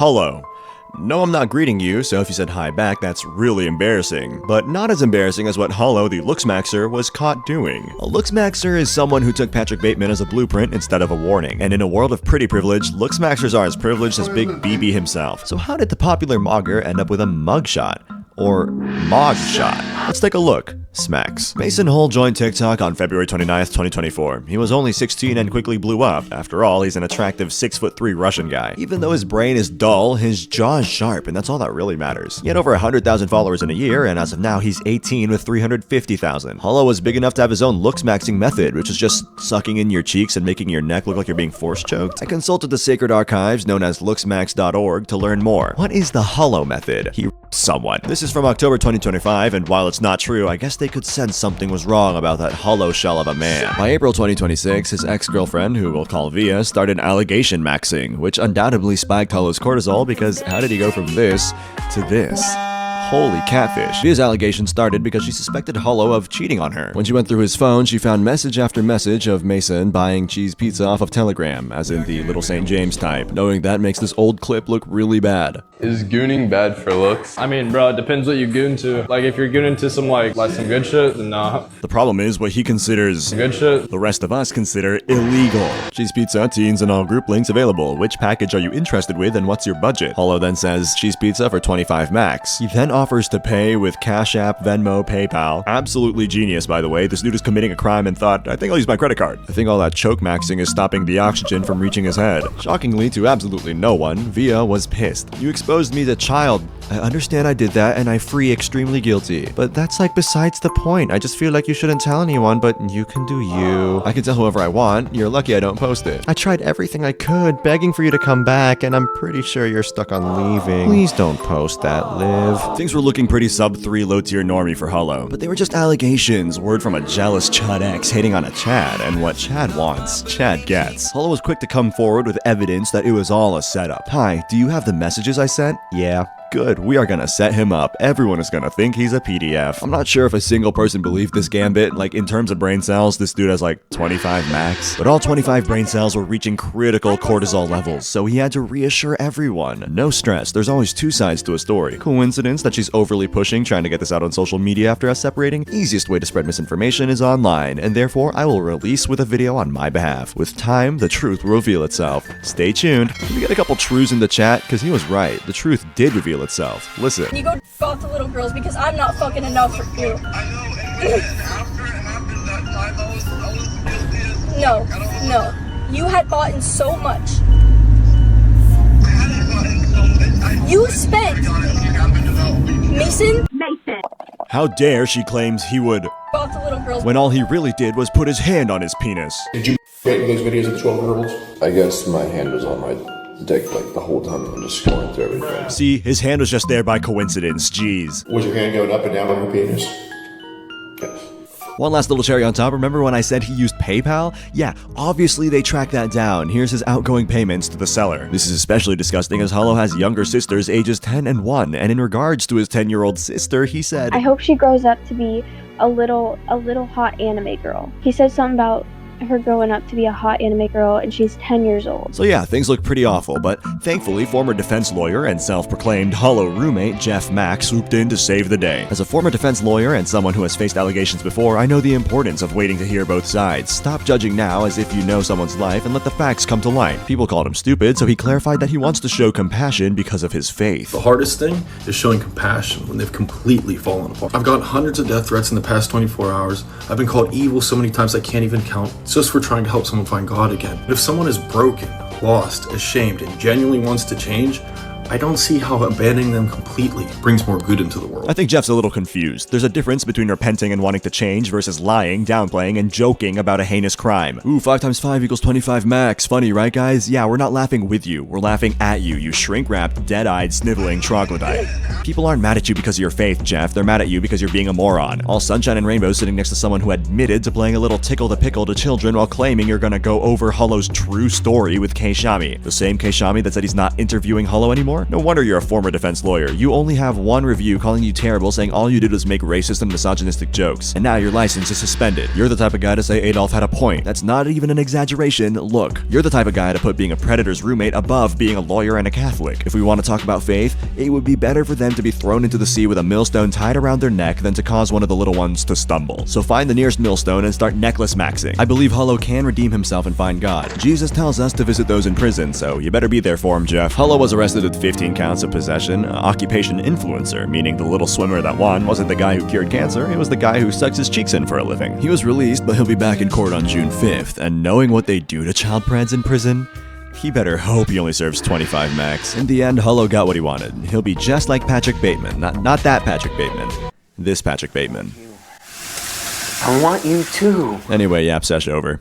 Hullo. No, I'm not greeting you, so if you said hi back, that's really embarrassing. But not as embarrassing as what Hullo, the Looksmaxxer, was caught doing. A Looksmaxxer is someone who took Patrick Bateman as a blueprint instead of a warning. And in a world of pretty privilege, Looksmaxxers are as privileged as Big BB himself. So how did the popular mogger end up with a mugshot? Or Mogshot? Let's take a look. Smacks. Mason Hull joined TikTok on February 29th, 2024. He was only 16 and quickly blew up. After all, he's an attractive 6'3" Russian guy. Even though his brain is dull, his jaw is sharp, and that's all that really matters. He had over 100,000 followers in a year, and as of now, he's 18 with 350,000. Hullo was big enough to have his own Looksmaxxing method, which is just sucking in your cheeks and making your neck look like you're being force choked. I consulted the sacred archives known as looksmax.org to learn more. What is the Hullo method? He someone. This is from October 2025, and while it's not true, I guess they could sense something was wrong about that Hullo shell of a man. By April 2026, his ex-girlfriend, who we'll call Via, started allegation maxing, which undoubtedly spiked Hullo's cortisol because how did he go from this to this? Holy catfish. Via's allegation started because she suspected Hullo of cheating on her. When she went through his phone, she found message after message of Mason buying cheese pizza off of Telegram, as in the Little St. James type. Knowing that makes this old clip look really bad. Is gooning bad for looks? I mean, bro, it depends what you goon to. Like, if you're gooning to some, like some good shit, then nah. The problem is what he considers good shit, the rest of us consider illegal. Cheese pizza, teens, and all group links available. Which package are you interested with and what's your budget? Hullo then says cheese pizza for 25 max. He then offers to pay with Cash App, Venmo, PayPal. Absolutely genius, by the way. This dude is committing a crime and thought, I think I'll use my credit card. I think all that choke maxing is stopping the oxygen from reaching his head. Shockingly to absolutely no one, Via was pissed. You exposed me to child. I understand I did that and I free extremely guilty. But that's like besides the point. I just feel like you shouldn't tell anyone, but you can do you. I can tell whoever I want. You're lucky I don't post it. I tried everything I could, begging for you to come back, and I'm pretty sure you're stuck on leaving. Please don't post that, Liv. Things were looking pretty sub-3 low-tier normie for Hullo, but they were just allegations, word from a jealous Chad ex hating on a Chad, and what Chad wants, Chad gets. Hullo was quick to come forward with evidence that it was all a setup. Hi, do you have the messages I sent? Yeah. Good, we are gonna set him up. Everyone is gonna think he's a PDF. I'm not sure if a single person believed this gambit. Like, in terms of brain cells, this dude has like 25 max. But all 25 brain cells were reaching critical cortisol levels, so he had to reassure everyone. No stress, there's always two sides to a story. Coincidence that she's overly pushing, trying to get this out on social media after us separating? Easiest way to spread misinformation is online, and therefore I will release with a video on my behalf. With time, the truth will reveal itself. Stay tuned. Can we get a couple trues in the chat? Because he was right. The truth did reveal itself. Listen. You go f off the little girls because I'm not fucking enough for you. No. You had bought in so much. You spent Mason. How dare she claims he would Off the little girls. when all he really did was put his hand on his penis. Did you get those videos of the 12-year-olds? I guess my hand was on my dick like the whole time and just scrolling through everything. See, his hand was just there by coincidence, jeez. Was your hand going up and down on your penis? Yes. One last little cherry on top, remember when I said he used PayPal? Yeah, obviously they tracked that down. Here's his outgoing payments to the seller. This is especially disgusting as Hullo has younger sisters ages 10 and 1, and in regards to his 10-year-old sister, he said, I hope she grows up to be a little hot anime girl. He said something about her growing up to be a hot anime girl, and she's 10 years old. So yeah, things look pretty awful, but thankfully former defense lawyer and self-proclaimed Hullo roommate Jeff Mack swooped in to save the day. As a former defense lawyer and someone who has faced allegations before, I know the importance of waiting to hear both sides. Stop judging now as if you know someone's life and let the facts come to light. People called him stupid, so he clarified that he wants to show compassion because of his faith. The hardest thing is showing compassion when they've completely fallen apart. I've gotten hundreds of death threats in the past 24 hours. I've been called evil so many times I can't even count. It's just for trying to help someone find God again. But if someone is broken, lost, ashamed, and genuinely wants to change, I don't see how abandoning them completely brings more good into the world. I think Jeff's a little confused. There's a difference between repenting and wanting to change versus lying, downplaying, and joking about a heinous crime. Ooh, 5 times 5 equals 25 max. Funny, right, guys? Yeah, we're not laughing with you. We're laughing at you, you shrink-wrapped, dead-eyed, sniveling troglodyte. People aren't mad at you because of your faith, Jeff. They're mad at you because you're being a moron. All sunshine and rainbows sitting next to someone who admitted to playing a little tickle the pickle to children while claiming you're gonna go over Hullo's true story with K Shami. The same K Shami that said he's not interviewing Hullo anymore? anymore? No wonder you're a former defense lawyer. You only have one review calling you terrible, saying all you did was make racist and misogynistic jokes. And now your license is suspended. You're the type of guy to say Adolf had a point. That's not even an exaggeration. Look, you're the type of guy to put being a predator's roommate above being a lawyer and a Catholic. If we want to talk about faith, it would be better for them to be thrown into the sea with a millstone tied around their neck than to cause one of the little ones to stumble. So find the nearest millstone and start necklace maxing. I believe Hullo can redeem himself and find God. Jesus tells us to visit those in prison, so you better be there for him, Jeff. Hullo was arrested with 15 counts of possession. Occupation influencer, meaning the little swimmer that won wasn't the guy who cured cancer, it was the guy who sucks his cheeks in for a living. He was released, but he'll be back in court on June 5th, and knowing what they do to child preds in prison, he better hope he only serves 25 max. In the end, Hullo got what he wanted. He'll be just like Patrick Bateman. Not that Patrick Bateman. This Patrick Bateman. I want you too. Anyway, yap sesh over.